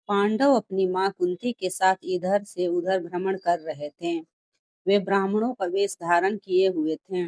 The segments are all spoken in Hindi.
पांडव अपनी माँ कुंती के साथ इधर से उधर भ्रमण कर रहे थे। वे ब्राह्मणों का वेश धारण किए हुए थे,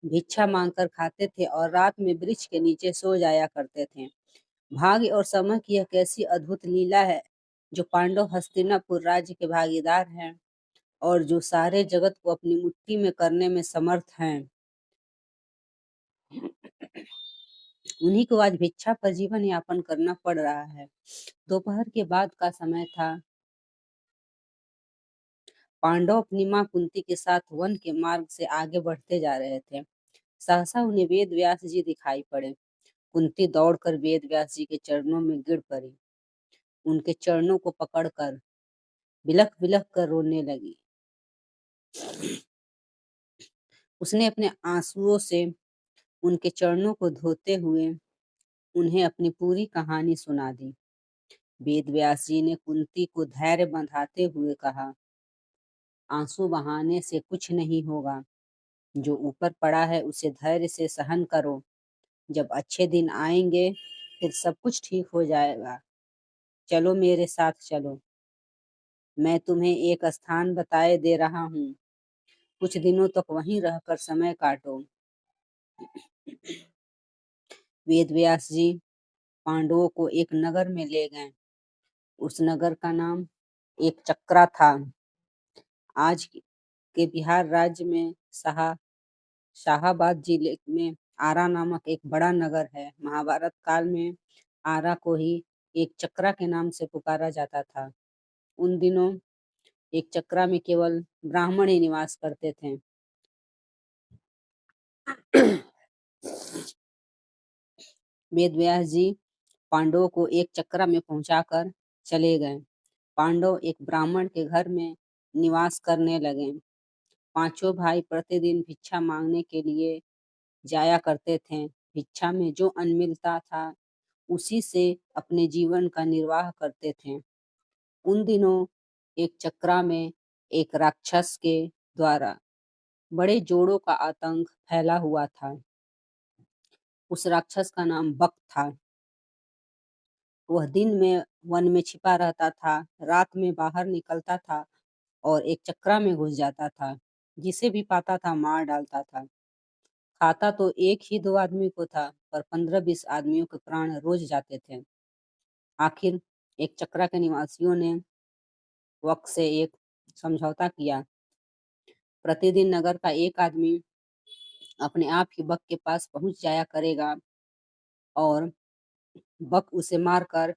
भिक्षा मांगकर खाते थे और रात में वृक्ष के नीचे सो जाया करते थे। भाग्य और समय की यह कैसी अद्भुत लीला है, जो पांडव हस्तिनापुर राज्य के भागीदार हैं और जो सारे जगत को अपनी मुट्ठी में करने में समर्थ हैं। उन्हीं को आज भिक्षा पर जीवन यापन करना पड़ रहा है। दोपहर के बाद का समय था। पांडव अपनी माँ कुंती के साथ वन के मार्ग से आगे बढ़ते जा रहे थे। सहसा उन्हें वेद व्यास जी दिखाई पड़े। कुंती दौड़कर वेद व्यास जी के चरणों में गिर पड़ी। उनके चरणों को पकड़कर बिलख बिलख कर रोने लगी। उसने अपने आंसुओं से उनके चरणों को धोते हुए उन्हें अपनी पूरी कहानी सुना दी। वेद व्यास जी ने कुंती को धैर्य बंधाते हुए कहा, आंसू बहाने से कुछ नहीं होगा। जो ऊपर पड़ा है उसे धैर्य से सहन करो। जब अच्छे दिन आएंगे फिर सब कुछ ठीक हो जाएगा। चलो मेरे साथ चलो। मैं तुम्हें एक स्थान बताए दे रहा हूँ। कुछ दिनों तक वहीं रहकर समय काटो। वेद व्यास जी पांडवों को एक नगर में ले गए। उस नगर का नाम एक चक्रा था। आज के बिहार राज्य में शाहाबाद जिले में आरा नामक एक बड़ा नगर है। महाभारत काल में आरा को ही एक चक्रा के नाम से पुकारा जाता था। उन दिनों एक चक्रा में केवल ब्राह्मण ही निवास करते थे। वेदव्यास जी पांडवों को एक चक्रा में पहुंचाकर चले गए। पांडव एक ब्राह्मण के घर में निवास करने लगे। पांचों भाई प्रतिदिन भिक्षा मांगने के लिए जाया करते थे। भिक्षा में जो अन्न मिलता था उसी से अपने जीवन का निर्वाह करते थे। उन दिनों एक चक्रा में एक राक्षस के द्वारा बड़े जोड़ों का आतंक फैला हुआ था। उस राक्षस का नाम बक था। वह दिन में वन में छिपा रहता था, रात में बाहर निकलता था और एक चक्रा में घुस जाता था। जिसे भी पाता था मार डालता था। खाता तो एक ही दो आदमी को था, पर 15-20 आदमियों के प्राण रोज जाते थे। आखिर एक चक्रा के निवासियों ने वक्त से एक समझौता किया। प्रतिदिन नगर का एक आदमी अपने आप ही बक के पास पहुंच जाया करेगा और बक उसे मारकर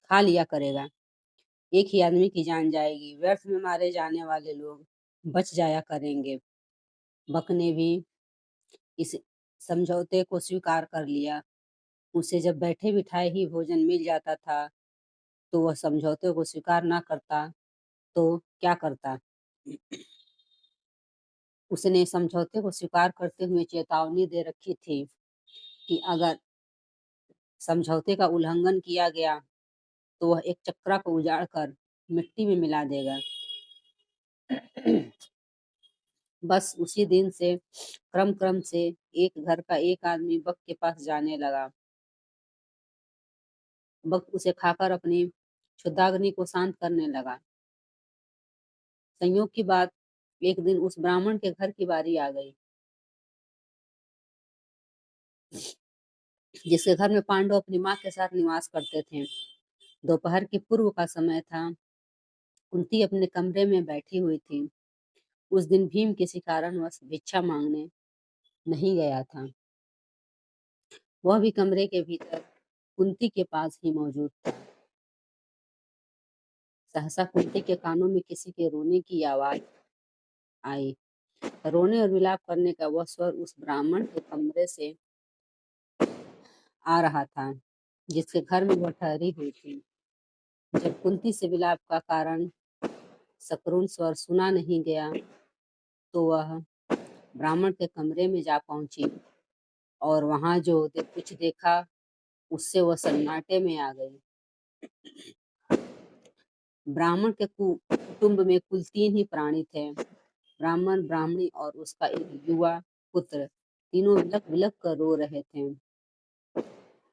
खा लिया करेगा। एक ही आदमी की जान जाएगी। व्यर्थ में मारे जाने वाले लोग बच जाया करेंगे। बक ने भी इस समझौते को स्वीकार कर लिया। उसे जब बैठे बिठाए ही भोजन मिल जाता था तो वह समझौते को स्वीकार ना करता तो क्या करता। उसने समझौते को स्वीकार करते हुए चेतावनी दे रखी थी कि अगर समझौते का उल्लंघन किया गया तो वह एक चक्रा को उजाड़ कर मिट्टी में मिला देगा। बस उसी दिन से क्रम क्रम से एक घर का एक आदमी बक के पास जाने लगा। बक उसे खाकर अपनी क्षुधाग्नि को शांत करने लगा। संयोग की बात, एक दिन उस ब्राह्मण के घर की बारी आ गई, जिसके घर में पांडव अपनी माँ के साथ निवास करते थे। दोपहर के पूर्व का समय था। कुंती अपने कमरे में बैठी हुई थी। उस दिन भीम किसी कारणवश भिक्षा मांगने नहीं गया था। वह भी कमरे के भीतर कुंती के पास ही मौजूद था। सहसा कुंती के कानों में किसी के रोने की आवाज आई। रोने और विलाप करने का वह स्वर उस ब्राह्मण के कमरे से आ रहा था, जिसके घर में वह ठहरी हुई थी। जब कुंती से विलाप का कारण सकरुण स्वर सुना नहीं गया तो वह ब्राह्मण के कमरे में जा पहुंची और वहां जो कुछ देखा उससे वह सन्नाटे में आ गई। ब्राह्मण के कुटुंब में कुल 3 ही प्राणी थे, ब्राह्मण, ब्राह्मणी और उसका एक युवा पुत्र। तीनों विलख विलख कर रो रहे थे।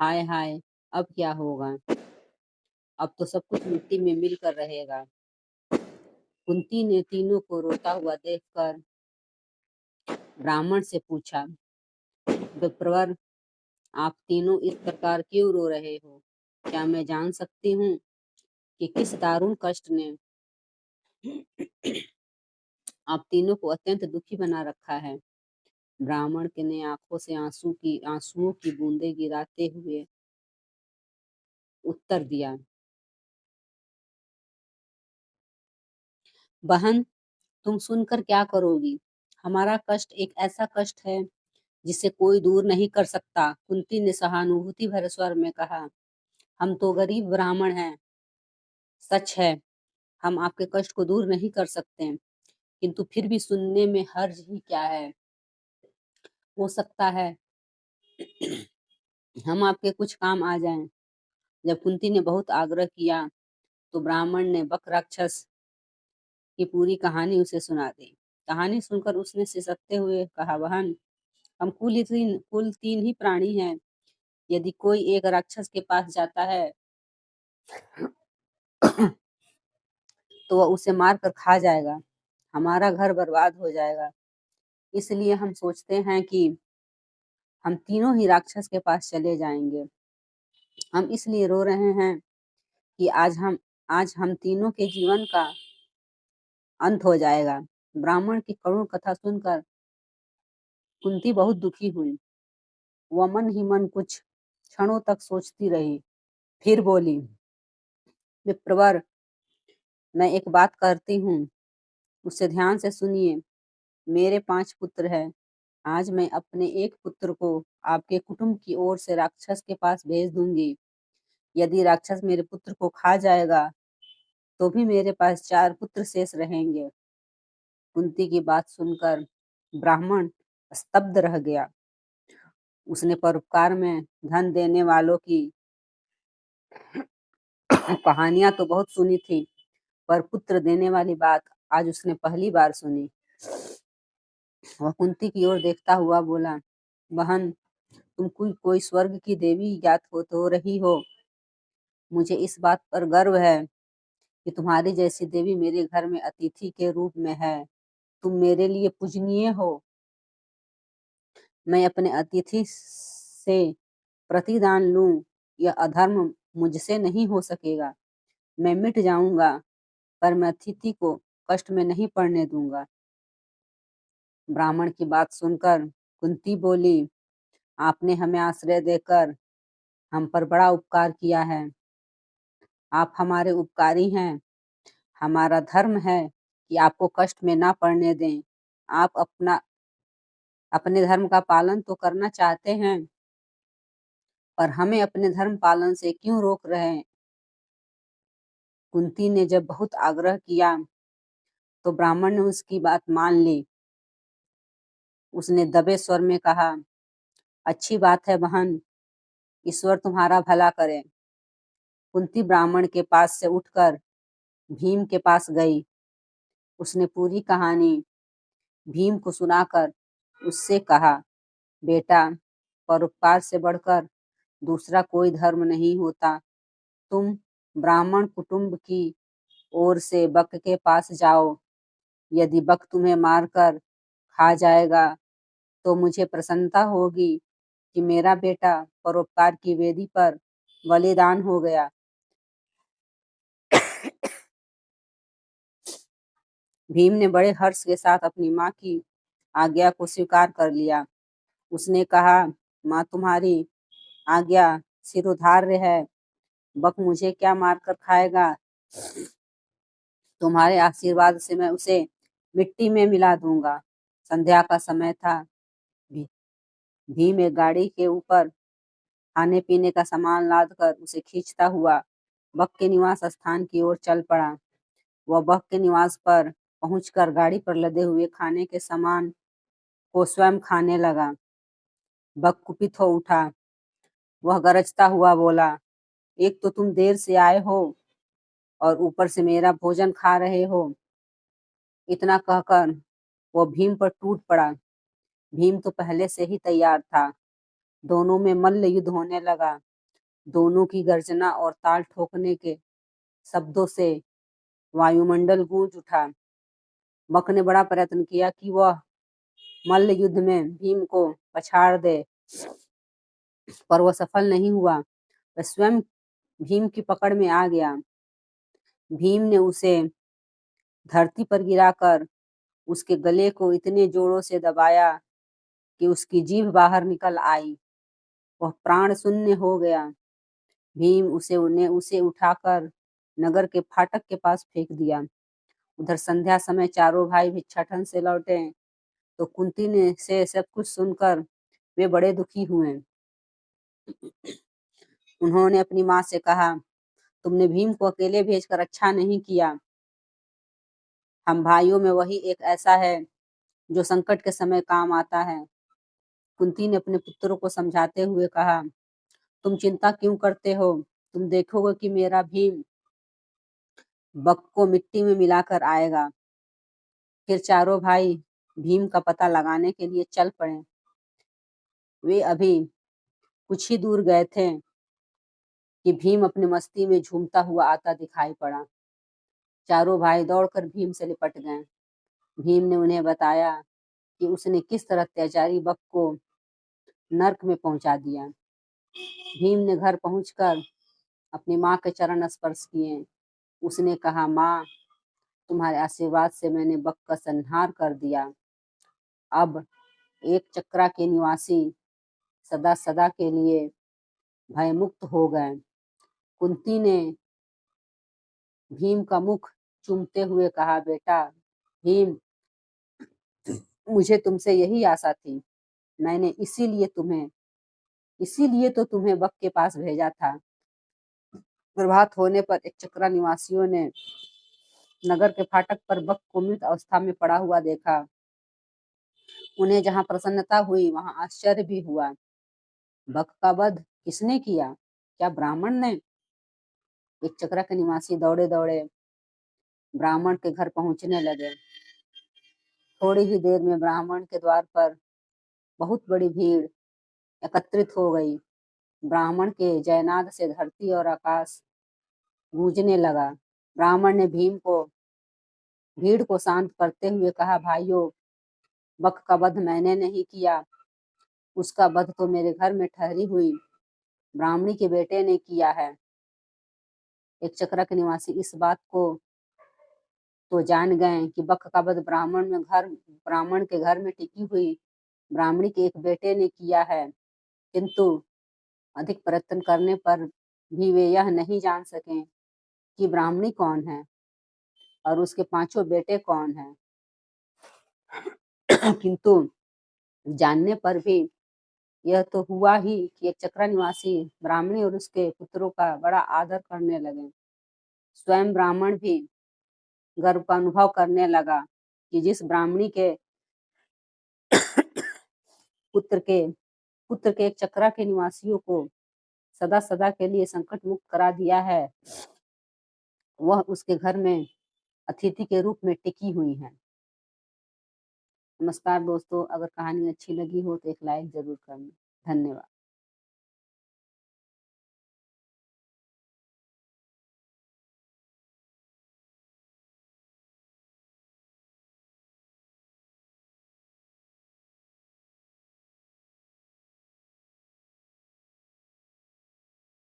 हाय हाय, अब क्या होगा? अब तो सब कुछ मिट्टी में मिलकर रहेगा। कुंती ने तीनों को रोता हुआ देखकर ब्राह्मण से पूछा, विप्रवर, आप तीनों इस प्रकार क्यों रो रहे हो? क्या मैं जान सकती हूँ कि किस दारुण कष्ट ने आप तीनों को अत्यंत दुखी बना रखा है? ब्राह्मण के ने आंखों से आंसुओं की बूंदें गिराते हुए उत्तर दिया, बहन, तुम सुनकर क्या करोगी? हमारा कष्ट एक ऐसा कष्ट है जिसे कोई दूर नहीं कर सकता। कुंती ने सहानुभूति भरे स्वर में कहा, हम तो गरीब ब्राह्मण हैं। सच है, हम आपके कष्ट को दूर नहीं कर सकते, किंतु फिर भी सुनने में हर्ज ही क्या है? हो सकता है हम आपके कुछ काम आ जाएं। जब कुंती ने बहुत आग्रह किया तो ब्राह्मण ने बक राक्षस की पूरी कहानी उसे सुना दी। कहानी सुनकर उसने सिसकते हुए कहा, बहन, हम कुल तीन ही प्राणी हैं। यदि कोई एक राक्षस के पास जाता है तो वह उसे मार कर खा जाएगा, हमारा घर बर्बाद हो जाएगा। इसलिए हम सोचते हैं कि हम तीनों ही राक्षस के पास चले जाएंगे। हम इसलिए रो रहे हैं कि आज हम तीनों के जीवन का अंत हो जाएगा। ब्राह्मण की करुण कथा सुनकर कुंती बहुत दुखी हुई। वह मन ही मन कुछ क्षणों तक सोचती रही, फिर बोली, विप्रवर, मैं एक बात करती हूँ, उसे ध्यान से सुनिए। मेरे 5 पुत्र हैं। आज मैं अपने एक पुत्र को आपके कुटुंब की ओर से राक्षस के पास भेज दूंगी। यदि राक्षस मेरे पुत्र को खा जाएगा तो भी मेरे पास 4 पुत्र शेष रहेंगे। कुंती की बात सुनकर ब्राह्मण स्तब्ध रह गया। उसने परोपकार में धन देने वालों की कहानियां तो बहुत सुनी थी, पर पुत्र देने वाली बात आज उसने पहली बार सुनी। वह कुंती की ओर देखता हुआ बोला, बहन, तुम कोई स्वर्ग की देवी ज्ञात हो रही हो। मुझे इस बात पर गर्व है कि तुम्हारी जैसी देवी मेरे घर में अतिथि के रूप में है। तुम मेरे लिए पूजनीय हो। मैं अपने अतिथि से प्रतिदान लूं, यह अधर्म मुझसे नहीं हो सकेगा। मैं मिट जाऊंगा, पर मैं अतिथि को कष्ट में नहीं पड़ने दूंगा। ब्राह्मण की बात सुनकर कुंती बोली, आपने हमें आश्रय देकर हम पर बड़ा उपकार किया है। आप हमारे उपकारी हैं। हमारा धर्म है कि आपको कष्ट में ना पड़ने दें। आप अपने धर्म का पालन तो करना चाहते हैं, पर हमें अपने धर्म पालन से क्यों रोक रहे हैं? कुंती ने जब बहुत आग्रह किया तो ब्राह्मण ने उसकी बात मान ली। उसने दबे स्वर में कहा, अच्छी बात है बहन, ईश्वर तुम्हारा भला करे। कुंती ब्राह्मण के पास से उठकर भीम के पास गई। उसने पूरी कहानी भीम को सुनाकर उससे कहा, बेटा, परोपकार से बढ़कर दूसरा कोई धर्म नहीं होता। तुम ब्राह्मण कुटुंब की ओर से बक के पास जाओ। यदि बक तुम्हें मारकर खा जाएगा तो मुझे प्रसन्नता होगी कि मेरा बेटा परोपकार की वेदी पर बलिदान हो गया। भीम ने बड़े हर्ष के साथ अपनी माँ की आज्ञा को स्वीकार कर लिया। उसने कहा, माँ, तुम्हारी आज्ञा शिरोधार्य है। बक मुझे क्या मारकर खाएगा? तुम्हारे आशीर्वाद से मैं उसे मिट्टी में मिला दूंगा। संध्या का समय था। भी- भीम एक गाड़ी के ऊपर खाने पीने का सामान लाद कर उसे खींचता हुआ बक के निवास स्थान की ओर चल पड़ा। वह बक के निवास पर पहुंचकर गाड़ी पर लदे हुए खाने के सामान को स्वयं खाने लगा। बक कुपित हो उठा। वह गरजता हुआ बोला, एक तो तुम देर से आए हो और ऊपर से मेरा भोजन खा रहे हो। इतना कहकर वह भीम पर टूट पड़ा। भीम तो पहले से ही तैयार था। दोनों में मल्ल युद्ध होने लगा। दोनों की गर्जना और ताल ठोकने के शब्दों से वायुमंडल गूंज उठा। बक ने बड़ा प्रयत्न किया कि वह मल्ल युद्ध में भीम को पछाड़ दे, पर वह सफल नहीं हुआ। वह स्वयं भीम की पकड़ में आ गया। भीम ने उसे धरती पर गिराकर उसके गले को इतने जोरों से दबाया कि उसकी जीभ बाहर निकल आई। वह प्राण शून्य हो गया। भीम उसे उठाकर नगर के फाटक के पास फेंक दिया। उधर संध्या समय चारों भाई भिक्षाटन से लौटे तो कुंती ने से सब कुछ सुनकर वे बड़े दुखी हुए। उन्होंने अपनी माँ से कहा, तुमने भीम को अकेले भेजकर अच्छा नहीं किया। हम भाइयों में वही एक ऐसा है जो संकट के समय काम आता है। कुंती ने अपने पुत्रों को समझाते हुए कहा, तुम चिंता क्यों करते हो? तुम देखोगे कि मेरा भीम बक को मिट्टी में मिलाकर आएगा। फिर चारों भाई भीम का पता लगाने के लिए चल पड़े। वे अभी कुछ ही दूर गए थे कि भीम अपनी मस्ती में झूमता हुआ आता दिखाई पड़ा। चारों भाई दौड़कर भीम से लिपट गए। भीम ने उन्हें बताया कि उसने किस तरह अत्याचारी बक को नर्क में पहुंचा दिया। भीम ने घर पहुंचकर अपनी माँ के चरण स्पर्श किए। उसने कहा, माँ, तुम्हारे आशीर्वाद से मैंने बक का संहार कर दिया। अब एक चक्रा के निवासी सदा सदा के लिए भयमुक्त हो गए। कुंती ने भीम का मुख चूमते हुए कहा, बेटा भीम, मुझे तुमसे यही आशा थी। मैंने इसीलिए तो तुम्हें बक के पास भेजा था। प्रभात होने पर एक चक्रा निवासियों ने नगर के फाटक पर बक को मृत अवस्था में पड़ा हुआ देखा। उन्हें जहां प्रसन्नता हुई वहां आश्चर्य भी हुआ। बक का वध किसने किया? क्या ब्राह्मण ने? एक चक्रा के निवासी दौड़े दौड़े ब्राह्मण के घर पहुंचने लगे। थोड़ी ही देर में ब्राह्मण के द्वार पर बहुत बड़ी भीड़ एकत्रित हो गई। ब्राह्मण के जयनाद से धरती और आकाश गूंजने लगा। ब्राह्मण ने भीड़ को शांत करते हुए कहा, भाइयों, बक का वध मैंने नहीं किया। उसका वध तो मेरे घर में ठहरी हुई ब्राह्मणी के बेटे ने किया है। एक चक्रा के निवासी इस बात को तो जान गए कि बक का वध ब्राह्मण के घर में टिकी हुई ब्राह्मणी के एक बेटे ने किया है, किंतु अधिक प्रयत्न करने पर भी वे यह नहीं जान सके कि ब्राह्मणी कौन है और उसके पांचों बेटे कौन हैं। किंतु जानने पर भी यह तो हुआ ही कि एक चक्रा निवासी ब्राह्मणी और उसके पुत्रों का बड़ा आदर करने लगे। स्वयं ब्राह्मण भी गर्व का अनुभव करने लगा कि जिस ब्राह्मणी के पुत्र के एक चक्रा के निवासियों को सदा सदा के लिए संकट मुक्त करा दिया है, वह उसके घर में अतिथि के रूप में टिकी हुई है। नमस्कार दोस्तों, अगर कहानी अच्छी लगी हो तो एक लाइक जरूर करना। धन्यवाद।